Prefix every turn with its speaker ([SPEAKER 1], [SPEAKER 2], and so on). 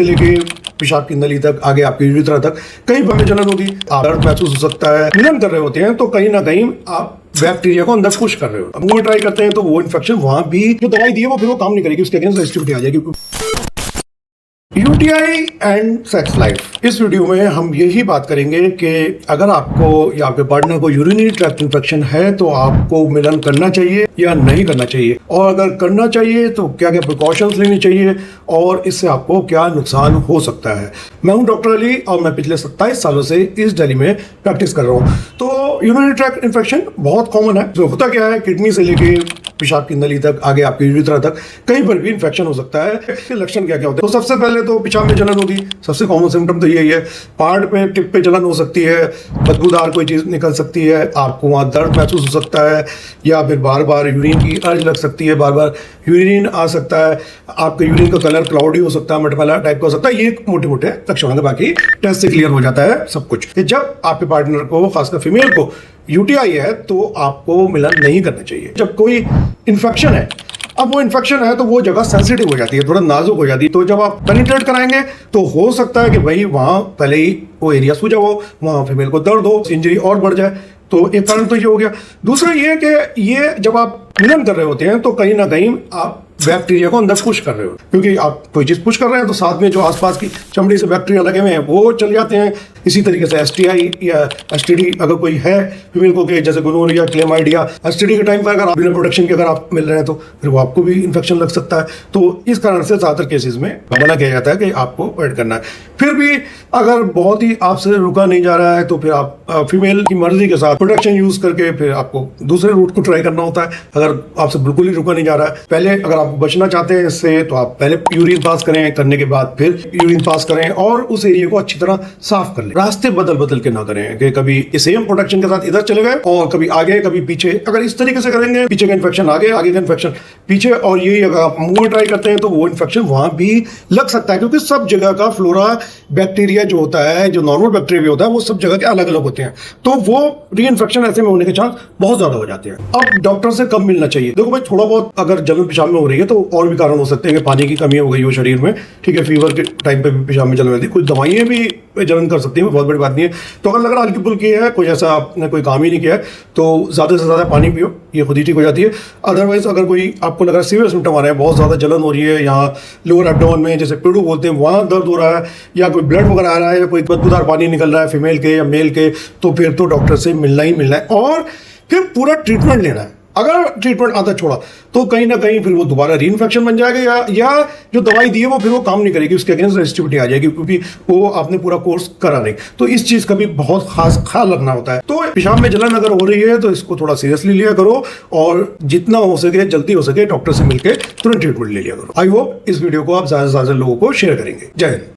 [SPEAKER 1] लेके पेशाब की नली तक, आगे आपकी यूरिथ्रा तक कहीं पर भी जलन होगी, आप दर्द महसूस हो सकता है। मिलन कर रहे होते हैं तो कहीं ना कहीं आप बैक्टीरिया को अंदर पुश कर रहे हो। अब वो ट्राई करते हैं तो वो इन्फेक्शन वहां भी जो दवाई दी है वो फिर वो काम नहीं करेगी, उसके अगेंस्ट रेजिस्टिविटी आ जाएगी। यूटीआई एंड सेक्स लाइफ, इस वीडियो में हम यही बात करेंगे कि अगर आपको या आपके पार्टनर को यूरिनरी ट्रैक्ट इन्फेक्शन है तो आपको मिलन करना चाहिए या नहीं करना चाहिए, और अगर करना चाहिए तो क्या क्या प्रिकॉशंस लेनी चाहिए और इससे आपको क्या नुकसान हो सकता है। मैं हूं डॉक्टर अली और मैं पिछले 27 सालों से इस दिल्ली में प्रैक्टिस कर रहा हूं। तो यूरिनरी ट्रैक्ट इन्फेक्शन बहुत कॉमन है। जो होता क्या है, किडनी से लेके पेशाब की नली तक, आगे आपकी यूरिथ्रा तक कहीं पर भी इन्फेक्शन हो सकता है। इसके लक्षण क्या क्या होते हैं? तो सबसे पहले तो पेशाब में जलन होगी, सबसे कॉमन सिम्टम तो यही है। पार्ट पे, टिप पे जलन हो सकती है, बदबूदार कोई चीज़ निकल सकती है, आपको वहाँ दर्द महसूस हो सकता है, या फिर बार बार यूरिन की अर्ज लग सकती है, बार बार यूरिन आ सकता है, आपके यूरिन का कलर क्लाउडी हो सकता है, मटमैला टाइप का हो सकता है। ये मोटे मोटे लक्षण होंगे, बाकी टेस्ट से क्लियर हो जाता है सब कुछ। जब आपके पार्टनर को, खासकर फीमेल को यूटीआई है तो आपको मिलन नहीं करना चाहिए। जब कोई इन्फेक्शन है, अब वो इन्फेक्शन है तो वो जगह सेंसिटिव हो जाती है, थोड़ा नाजुक हो जाती है, तो जब आप पेनिट्रेट कराएंगे तो हो सकता है कि भाई वहाँ पहले ही वो एरिया सूजा हो, वहाँ फीमेल को दर्द हो, इंजरी और बढ़ जाए। तो एक कारण तो ये हो गया। दूसरा ये कि ये जब आप मिलन कर रहे होते हैं तो कहीं ना कहीं आप बैक्टीरिया को अंदर पुश कर रहे हो, क्योंकि आप कोई चीज़ पुश कर रहे हैं तो साथ में जो आसपास की चमड़ी से बैक्टीरिया लगे हुए हैं वो चल जाते हैं। इसी तरीके से एसटीआई या एसटीडी अगर कोई है फीमेल को, के जैसे गोनोरिया, क्लेमाइडिया, एसटीडी के टाइम पर अगर आप बिना प्रोटेक्शन के अगर आप मिल रहे हैं तो फिर वो आपको भी इन्फेक्शन लग सकता है। तो इस कारण से ज़्यादातर केसेस में मना किया जाता है कि आपको अवॉइड करना है। फिर भी अगर बहुत ही आपसे रुका नहीं जा रहा है तो फिर आप फीमेल की मर्जी के साथ प्रोटेक्शन यूज करके फिर आपको दूसरे रूट को ट्राई करना होता है। अगर आपसे बिल्कुल ही रुका नहीं जा रहा है, पहले अगर आप बचना चाहते हैं इससे तो आप पहले यूरिन पास करें, करने के बाद फिर यूरिन पास करें और उस एरिया को अच्छी तरह साफ कर लें। रास्ते बदल बदल के ना करें कि कभी सेम प्रोटेक्शन के साथ इधर चले गए और कभी आगे कभी पीछे। अगर इस तरीके से करेंगे, पीछे का इन्फेक्शन आगे, आगे का इन्फेक्शन पीछे, और यही अगर आप मुंह ट्राई करते हैं तो वो इन्फेक्शन वहां भी लग सकता है, क्योंकि सब जगह का फ्लोरा बैक्टीरिया जो होता है, जो नॉर्मल बैक्टीरिया होता है, वो सब जगह के अलग अलग होते हैं, तो वो री इन्फेक्शन ऐसे में होने के चांस बहुत ज्यादा हो जाते हैं। अब डॉक्टर से कब मिलना चाहिए? देखो भाई, थोड़ा बहुत अगर जलन पेशाब में हो रही है तो और भी कारण हो सकते हैं कि पानी की कमी हो गई हो शरीर में, ठीक है, फीवर के टाइम पे भी पेशाब में जलन रहती है, कुछ दवाइयाँ भी जलन कर सकती हैं, बहुत बड़ी बात नहीं है। तो अगर लग रहा हल्की फुल्की है, कोई ऐसा आपने कोई काम ही नहीं किया है, तो ज़्यादा से ज़्यादा पानी पियो, ये खुद ही ठीक हो जाती है। अदरवाइज अगर कोई आपको लग रहा है सीवियर सिम्टम आ रहे हैं, बहुत ज़्यादा जलन हो रही है, यहाँ लोअर एब्डोमेन में जैसे पेड़ू बोलते हैं वहाँ दर्द हो रहा है, या कोई ब्लड वगैरह आ रहा है, या कोई बदबूदार पानी निकल रहा है फीमेल के या मेल के, तो फिर तो डॉक्टर से मिलना ही मिलना है और फिर पूरा ट्रीटमेंट लेना है। अगर ट्रीटमेंट आधा छोड़ा तो कहीं ना कहीं फिर वो दोबारा री इन्फेक्शन बन जाएगा, या जो दवाई दी है वो फिर वो काम नहीं करेगी, उसके अगेंस्ट रेजिस्टिविटी आ जाएगी, क्योंकि वो आपने पूरा कोर्स करा नहीं। तो इस चीज़ का भी बहुत खास ख्याल रखना होता है। तो पेशाब में जलन अगर हो रही है तो इसको थोड़ा सीरियसली लिया करो और जितना हो सके, जल्दी हो सके, डॉक्टर से मिलकर तुरंत ट्रीटमेंट ले लिया करो। आई होप इस वीडियो को आप ज़्यादा से ज़्यादा लोगों को शेयर करेंगे। जय हिंद।